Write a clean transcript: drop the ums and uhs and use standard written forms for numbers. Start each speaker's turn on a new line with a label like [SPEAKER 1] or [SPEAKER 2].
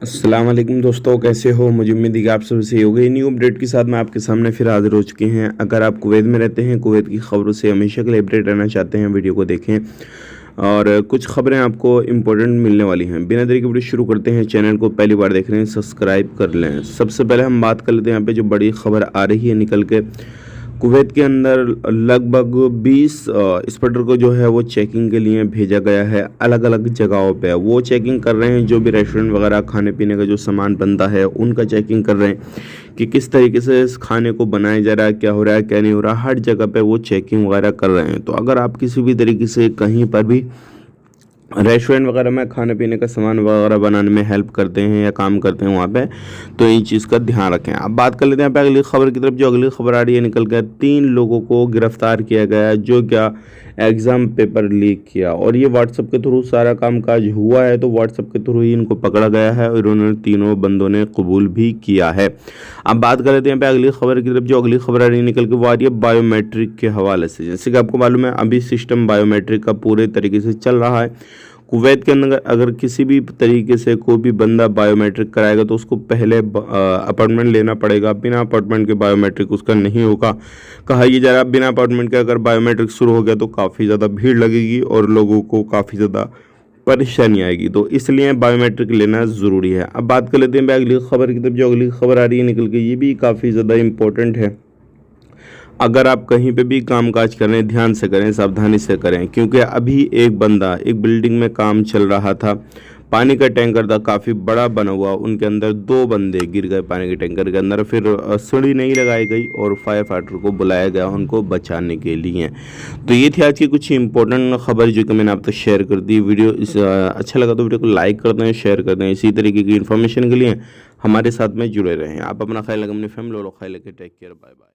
[SPEAKER 1] अस्सलाम वालेकुम दोस्तों, कैसे हो? मुझे उम्मीद है कि आप सब सही हो गए। न्यू अपडेट के साथ मैं आपके सामने फिर हाज़िर हो चुके हैं। अगर आप कुवैत में रहते हैं, कुवैत की खबरों से हमेशा के लिए अपडेट रहना चाहते हैं, वीडियो को देखें और कुछ खबरें आपको इम्पोर्टेंट मिलने वाली हैं। बिना देरी के वीडियो शुरू करते हैं। चैनल को पहली बार देख रहे हैं, सब्सक्राइब कर लें। सबसे पहले हम बात कर लेते हैं यहाँ पे जो बड़ी खबर आ रही है निकल के। कुवैत के अंदर लगभग 20 इंस्पेक्टर को जो है वो चेकिंग के लिए भेजा गया है। अलग अलग जगहों पे वो चेकिंग कर रहे हैं। जो भी रेस्टोरेंट वगैरह खाने पीने का जो सामान बनता है उनका चेकिंग कर रहे हैं कि किस तरीके से इस खाने को बनाया जा रहा है, क्या हो रहा है, क्या नहीं हो रहा। हर जगह पे वो चेकिंग वगैरह कर रहे हैं। तो अगर आप किसी भी तरीके से कहीं पर भी रेस्टोरेंट वगैरह में खाने पीने का सामान वगैरह बनाने में हेल्प करते हैं या काम करते हैं वहाँ पे, तो इन चीज़ का ध्यान रखें। अब बात कर लेते हैं यहाँ पे अगली खबर की तरफ। जो अगली खबर आ रही है निकल कर 3 लोगों को गिरफ्तार किया गया है जो क्या एग्ज़ाम पेपर लीक किया, और ये व्हाट्सएप के थ्रू सारा कामकाज हुआ है। तो व्हाट्सएप के थ्रू ही इनको पकड़ा गया है और उन्होंने तीनों बंदों ने कबूल भी किया है। अब बात कर लेते हैं यहाँ पे अगली खबर की तरफ। जो अगली खबर आ रही है निकल के वो आ रही है बायोमेट्रिक के हवाले से। जैसे कि आपको मालूम है अभी सिस्टम बायोमेट्रिक का पूरे तरीके से चल रहा है। कुवैत के अंदर अगर किसी भी तरीके से कोई भी बंदा बायोमेट्रिक कराएगा तो उसको पहले अपॉइंटमेंट लेना पड़ेगा। बिना अपॉइंटमेंट के बायोमेट्रिक उसका नहीं होगा। कहा यह जा रहा है बिना अपॉइंटमेंट के अगर बायोमेट्रिक शुरू हो गया तो काफ़ी ज़्यादा भीड़ लगेगी और लोगों को काफ़ी ज़्यादा परेशानी आएगी। तो इसलिए बायोमेट्रिक लेना ज़रूरी है। अब बात कर लेते हैं अगली खबर की तरफ। जो अगली खबर आ रही है निकल के ये भी काफ़ी ज़्यादा इम्पोर्टेंट है। अगर आप कहीं पे भी कामकाज कर रहे हैं, ध्यान से करें, सावधानी से करें, क्योंकि अभी एक बंदा एक बिल्डिंग में काम चल रहा था। पानी का टैंकर था, काफ़ी बड़ा बना हुआ। उनके अंदर 2 बंदे गिर गए पानी के टैंकर के अंदर। फिर सीढ़ी नहीं लगाई गई और फायर फाइटर को बुलाया गया उनको बचाने के लिए। तो ये थी आज की कुछ इंपॉर्टेंट खबर जो कि मैंने आप तक शेयर कर दी। वीडियो अच्छा लगा तो वीडियो को लाइक कर दें, शेयर कर दें। इसी तरीके की इन्फॉर्मेशन के लिए हमारे साथ में जुड़े रहें। आप अपना ख्याल रखें, अपनी फैमिली और ख्याल रखें। Take care, bye bye.